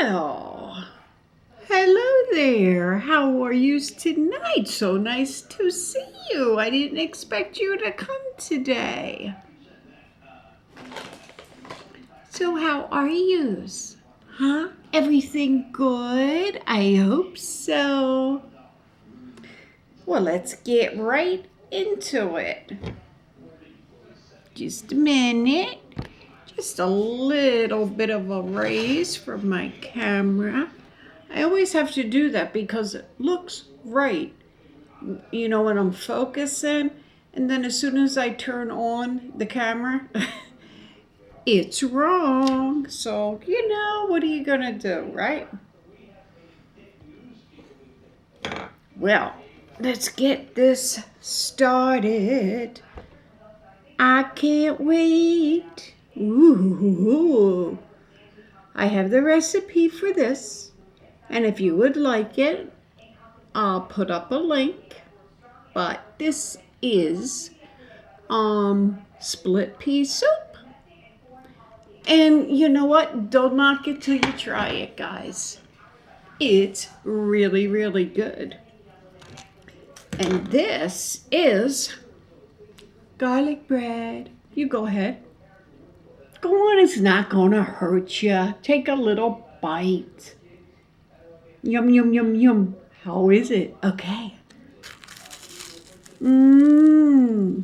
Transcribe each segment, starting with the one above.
Well, hello there. How are you tonight? So nice to see you. I didn't expect you to come today. So how are yous? Huh? Everything good? I hope so. Well, let's get right into it. Just a minute. Just a little bit of a raise from my camera. I always have to do that because it looks right, when I'm focusing. And then as soon as I turn on the camera, it's wrong. So, what are you going to do, right? Well, let's get this started. I can't wait. Ooh. I have the recipe for this. And if you would like it, I'll put up a link. But this is split pea soup. And you know what? Don't knock it till you try it, guys. It's really, really good. And this is garlic bread. You go ahead. Go on, it's not gonna hurt you. Take a little bite. Yum, yum, yum, yum. How is it? Okay. Mmm.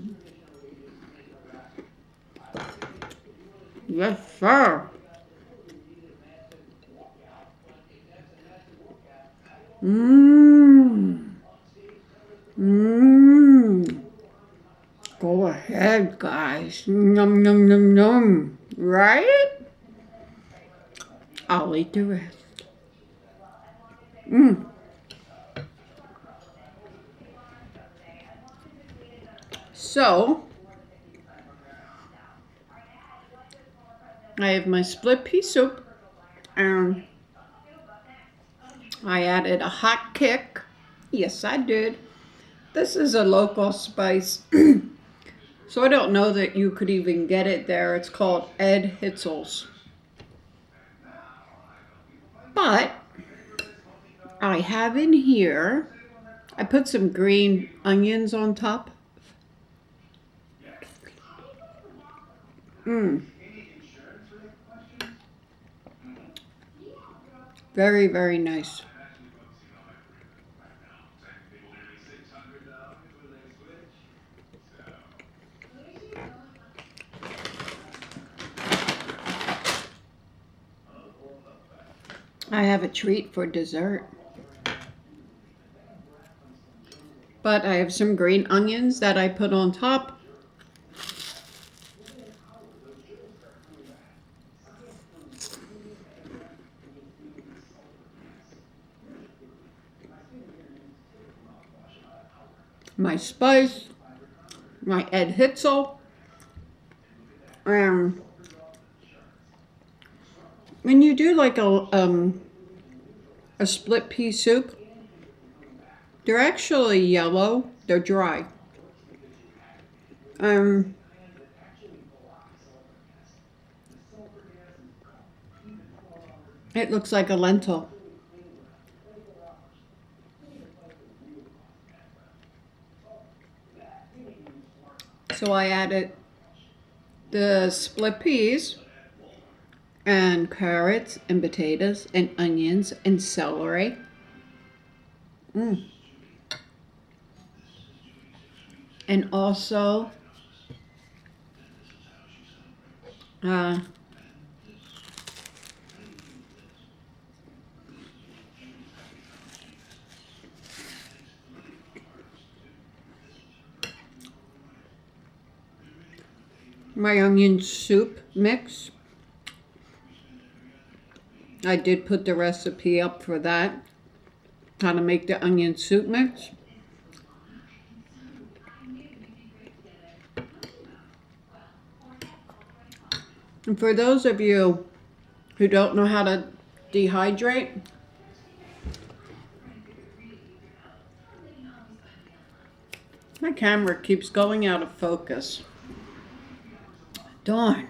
Yes, sir. Mmm. Mmm. Go ahead, guys. Num, num, num, num. Right? I'll eat the rest. Mmm. So, I have my split pea soup, and I added a hot kick. Yes, I did. This is a local spice, so I don't know that you could even get it there. It's called Ed Hitzel's. But I have in here, I put some green onions on top. Mmm. Very, very nice. I have a treat for dessert. But I have some green onions that I put on top. My spice, my Ed Hitzel, and when you do like a split pea soup, they're actually yellow. They're dry. It looks like a lentil. So I added the split peas and carrots and potatoes and onions and celery. And also my onion soup mix. I did put the recipe up for that, how to make the onion soup mix. And for those of you who don't know how to dehydrate, my camera keeps going out of focus. Darn.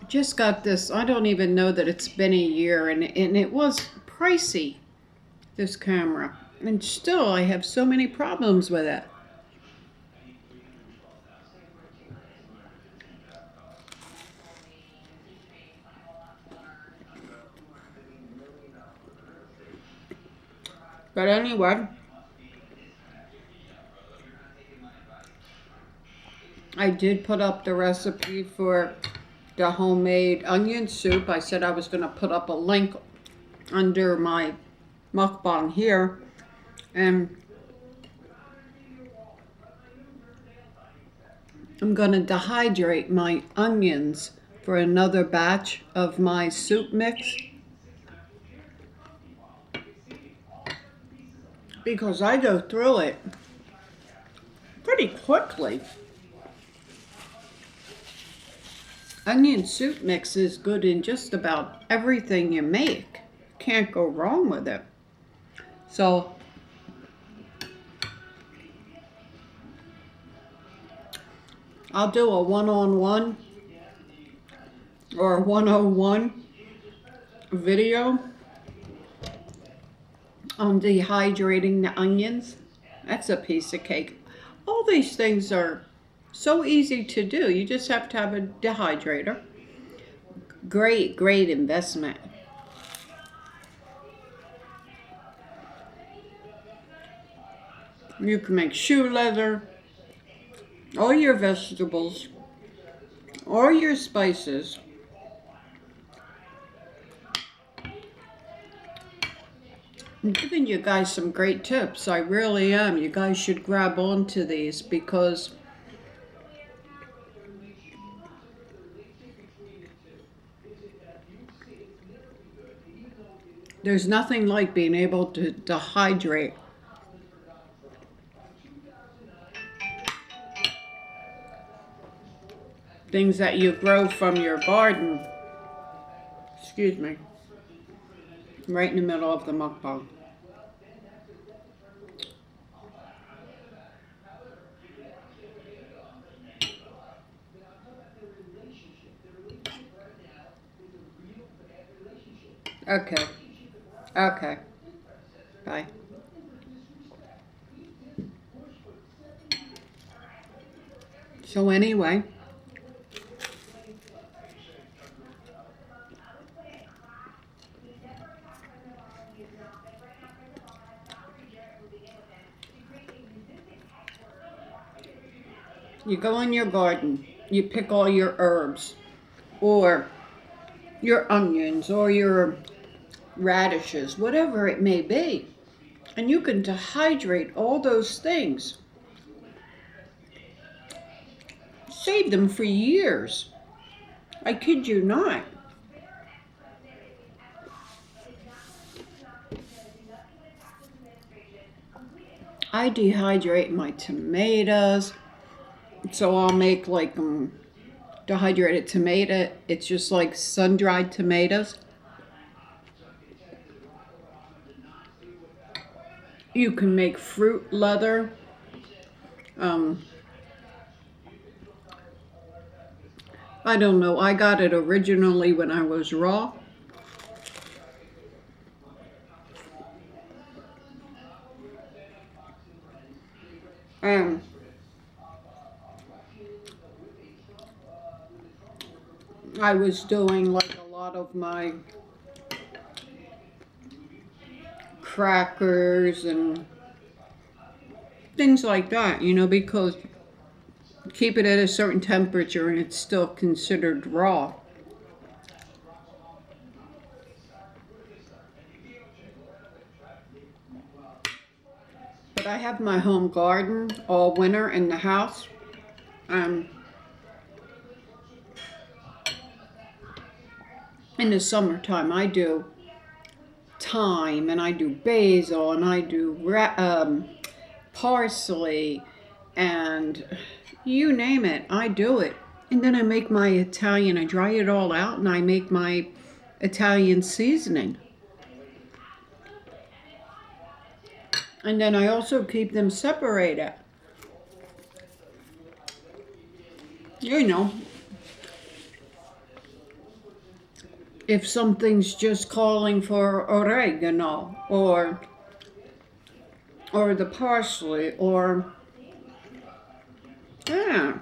Just got this. I don't even know that it's been a year, and it was pricey, this camera. And still, I have so many problems with it. But anyway, I did put up the recipe for the homemade onion soup. I said I was going to put up a link under my mukbang here. And I'm going to dehydrate my onions for another batch of my soup mix. Because I go through it pretty quickly. Onion soup mix is good in just about everything you make. Can't go wrong with it. So I'll do a one-on-one or a 101 video on dehydrating the onions. That's a piece of cake. All these things are so easy to do. You just have to have a dehydrator. Great, great investment. You can make shoe leather, all your vegetables, all your spices. I'm giving you guys some great tips. I really am. You guys should grab onto these because there's nothing like being able to dehydrate. Things that you grow from your garden. Excuse me. Right in the middle of the mukbang. Okay. Okay. Bye. So anyway, you go in your garden, you pick all your herbs, or your onions, or your radishes, whatever it may be, and you can dehydrate all those things. Save them for years. I kid you not. I dehydrate my tomatoes, so I'll make like dehydrated tomato. It's just like sun-dried tomatoes. You can make fruit leather. I don't know. I got it originally when I was raw. I was doing like a lot of my crackers and things like that, you know, because keep it at a certain temperature and it's still considered raw. But I have my home garden all winter in the house. In the summertime, I do thyme, and I do basil, and I do parsley, and you name it, I do it. And then I make my Italian, I dry it all out, and I make my Italian seasoning. And then I also keep them separated. You know, if something's just calling for oregano or the parsley or yeah.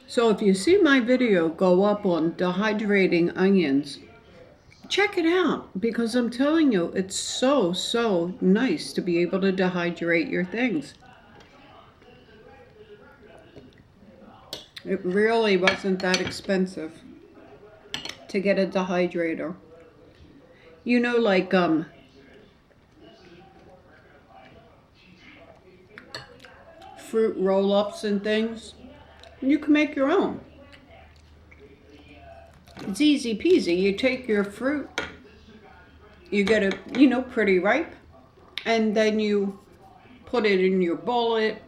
So if you see my video go up on dehydrating onions, check it out, because I'm telling you, it's so nice to be able to dehydrate your things. It really wasn't that expensive to get a dehydrator. You know, like fruit roll-ups and things. You can make your own. It's easy peasy. You take your fruit, you get it, pretty ripe, and then you put it in your bullet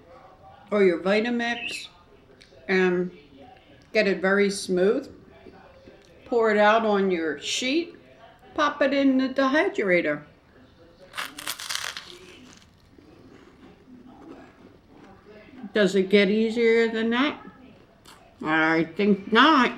or your Vitamix and get it very smooth. Pour it out on your sheet, pop it in the dehydrator. Does it get easier than that? I think not.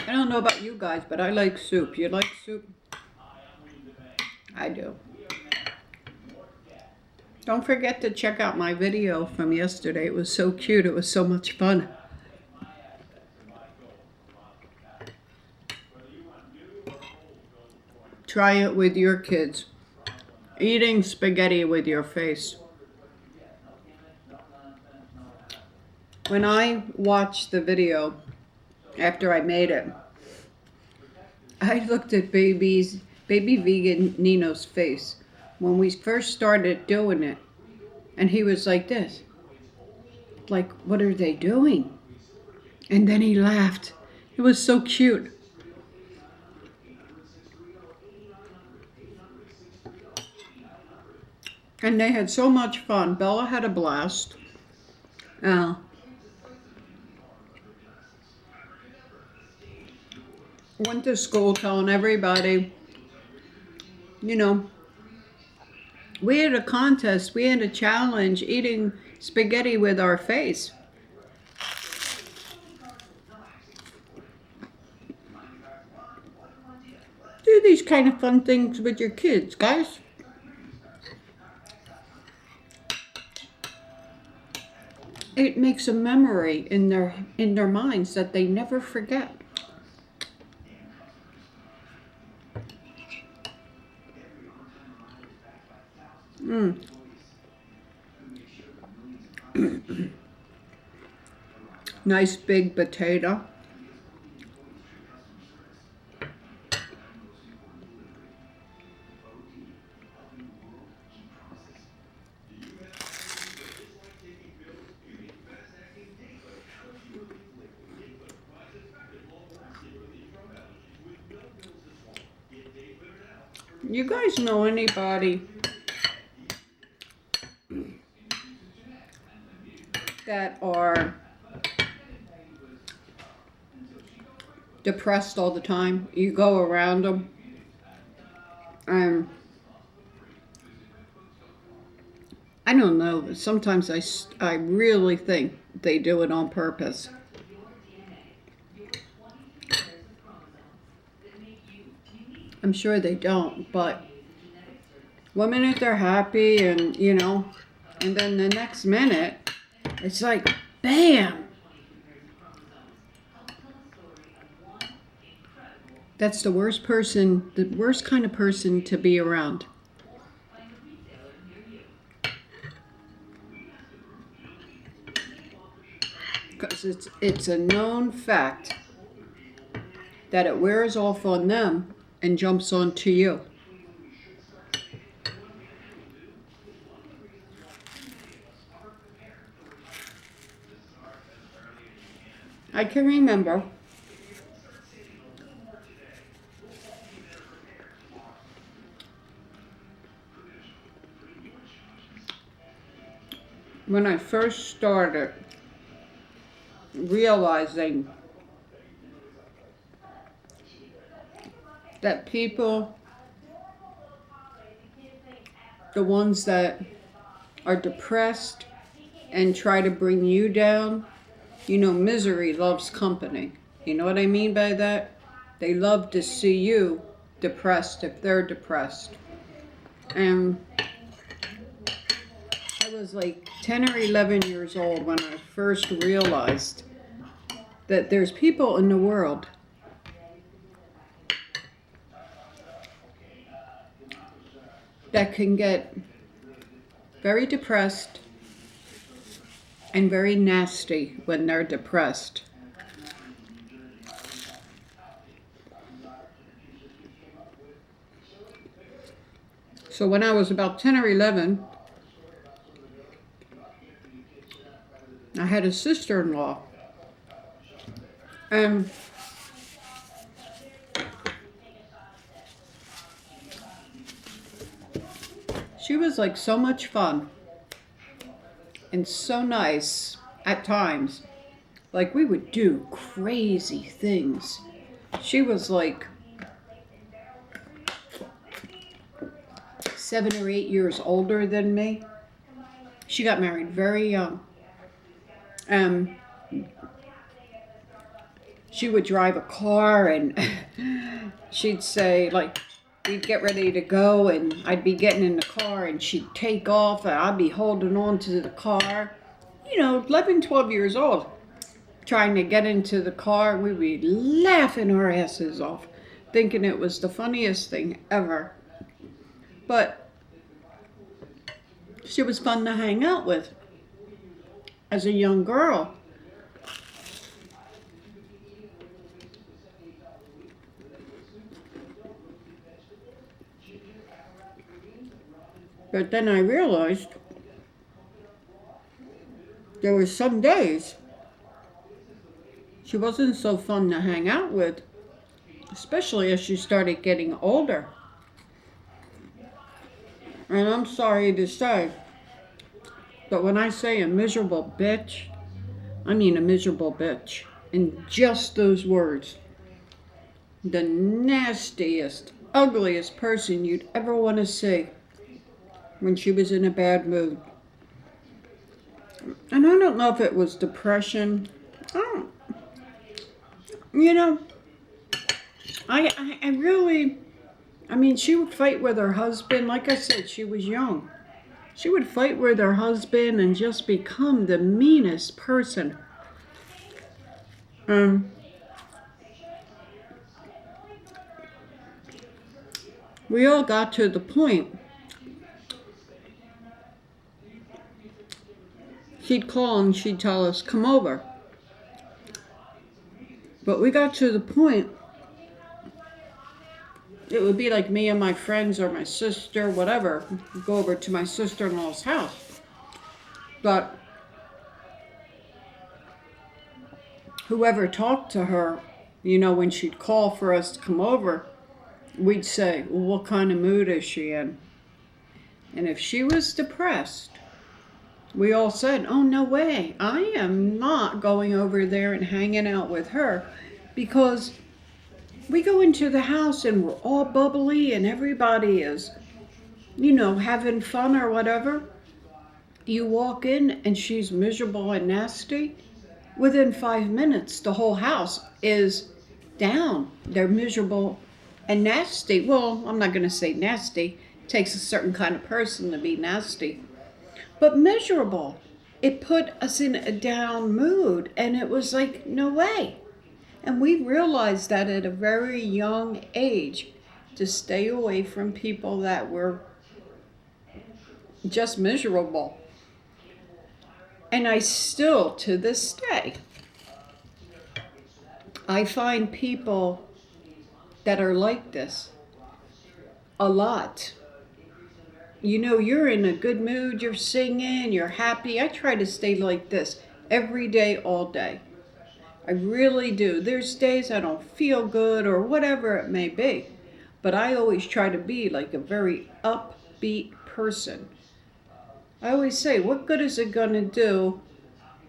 I don't know about you guys, but I like soup. You like soup? I do. Don't forget to check out my video from yesterday. It was so cute. It was so much fun. Try it with your kids. Eating spaghetti with your face. When I watched the video after I made it, I looked at baby vegan Nino's face when we first started doing it, and he was like this. Like, what are they doing? And then he laughed. It was so cute. And they had so much fun. Bella had a blast. Went to school telling everybody, we had a contest, we had a challenge eating spaghetti with our face. Do these kind of fun things with your kids, guys. It makes a memory in their minds that they never forget. Nice big potato. You guys know anybody that are depressed all the time? You go around them, I don't know, sometimes I really think they do it on purpose. I'm sure they don't, but one minute they're happy and then the next minute it's like, bam! That's the worst kind of person to be around. Because it's a known fact that it wears off on them and jumps onto you. I can remember when I first started realizing that people, the ones that are depressed and try to bring you down, you know, misery loves company. You know what I mean by that? They love to see you depressed if they're depressed. And I was like 10 or 11 years old when I first realized that there's people in the world that can get very depressed and very nasty when they're depressed. So when I was about 10 or 11, I had a sister-in-law. And she was like so much fun and so nice at times. Like we would do crazy things. She was like 7 or 8 years older than me. She got married very young. She would drive a car and she'd say, like, we'd get ready to go and I'd be getting in the car and she'd take off and I'd be holding on to the car. You know, 11, 12 years old, trying to get into the car. We'd be laughing our asses off, thinking it was the funniest thing ever. But she was fun to hang out with as a young girl. But then I realized there were some days she wasn't so fun to hang out with, especially as she started getting older. And I'm sorry to say, but when I say a miserable bitch, I mean a miserable bitch. In just those words. The nastiest, ugliest person you'd ever want to see when she was in a bad mood. And I don't know if it was depression. You know, I really, I mean, she would fight with her husband. Like I said, she was young. She would fight with her husband and just become the meanest person. We all got to the point. She'd call and she'd tell us, come over. But we got to the point, it would be like me and my friends or my sister, whatever, go over to my sister-in-law's house. But whoever talked to her, you know, when she'd call for us to come over, we'd say, well, what kind of mood is she in? And if she was depressed, we all said, oh, no way. I am not going over there and hanging out with her, because we go into the house and we're all bubbly and everybody is, you know, having fun or whatever. You walk in and she's miserable and nasty. Within 5 minutes, the whole house is down. They're miserable and nasty. Well, I'm not going to say nasty. It takes a certain kind of person to be nasty. But miserable. It put us in a down mood, and it was like, no way. And we realized that at a very young age, to stay away from people that were just miserable. And I still, to this day, I find people that are like this a lot. You know, you're in a good mood, you're singing, you're happy. I try to stay like this every day, all day. I really do. There's days I don't feel good or whatever it may be. But I always try to be like a very upbeat person. I always say, what good is it going to do,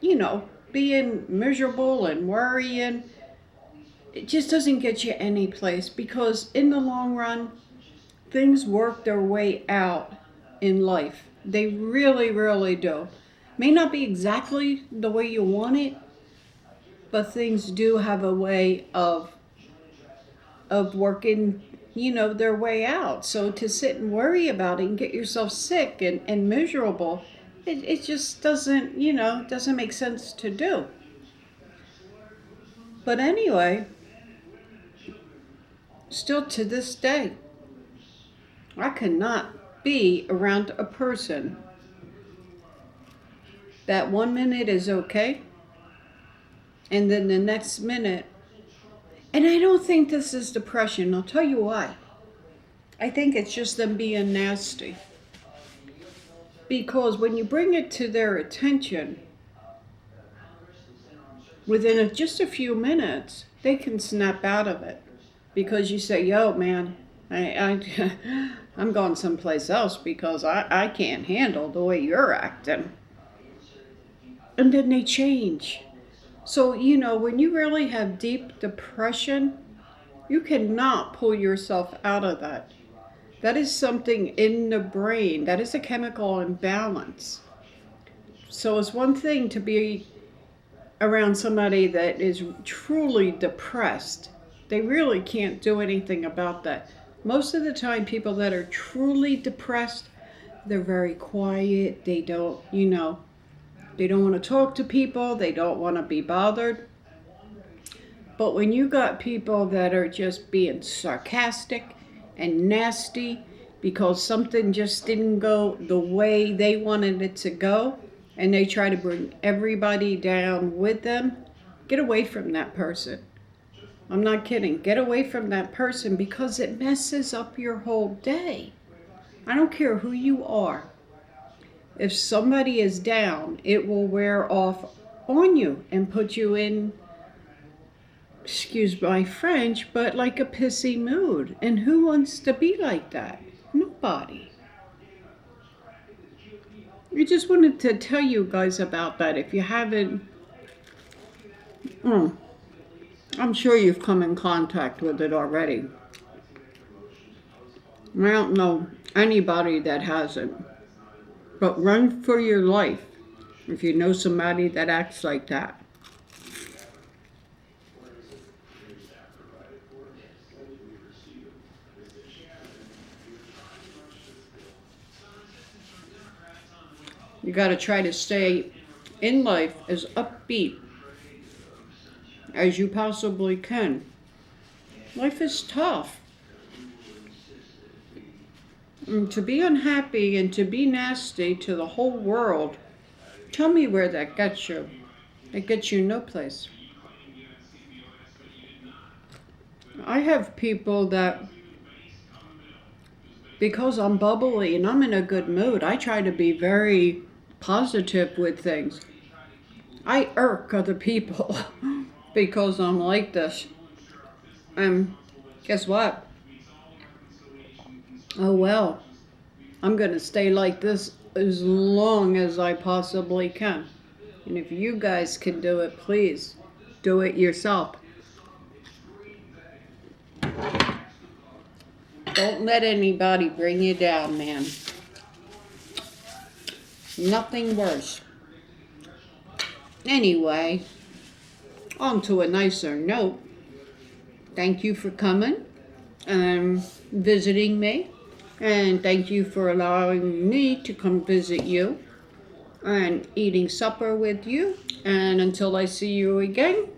you know, being miserable and worrying? it just doesn't get you any place, because in the long run, things work their way out in life. They really, really do. May not be exactly the way you want it, but things do have a way of working, their way out. So to sit and worry about it and get yourself sick and miserable, it just doesn't, doesn't make sense to do. But anyway, still to this day, I cannot be around a person that 1 minute is okay, and then the next minute, and I don't think this is depression. I'll tell you why. I think it's just them being nasty. Because when you bring it to their attention, within just a few minutes, they can snap out of it. Because you say, yo, man, I'm going someplace else because I can't handle the way you're acting. And then they change. So, when you really have deep depression, you cannot pull yourself out of that. That is something in the brain. That is a chemical imbalance. So it's one thing to be around somebody that is truly depressed. They really can't do anything about that. Most of the time, people that are truly depressed, they're very quiet. They don't, they don't want to talk to people. They don't want to be bothered. But when you got people that are just being sarcastic and nasty because something just didn't go the way they wanted it to go, and they try to bring everybody down with them, get away from that person. I'm not kidding. Get away from that person, because it messes up your whole day. I don't care who you are. If somebody is down, it will wear off on you and put you in, excuse my French, but like a pissy mood. And who wants to be like that? Nobody. I just wanted to tell you guys about that. If you haven't, I'm sure you've come in contact with it already. I don't know anybody that hasn't. But run for your life if you know somebody that acts like that. You got to try to stay in life as upbeat as you possibly can. Life is tough. And to be unhappy and to be nasty to the whole world, tell me where that gets you. It gets you no place. I have people that, because I'm bubbly and I'm in a good mood, I try to be very positive with things. I irk other people because I'm like this. And guess what? Oh well, I'm going to stay like this as long as I possibly can. And if you guys can do it, please do it yourself. Don't let anybody bring you down, man. Nothing worse. Anyway, on to a nicer note. Thank you for coming and visiting me. And thank you for allowing me to come visit you and eating supper with you. And until I see you again,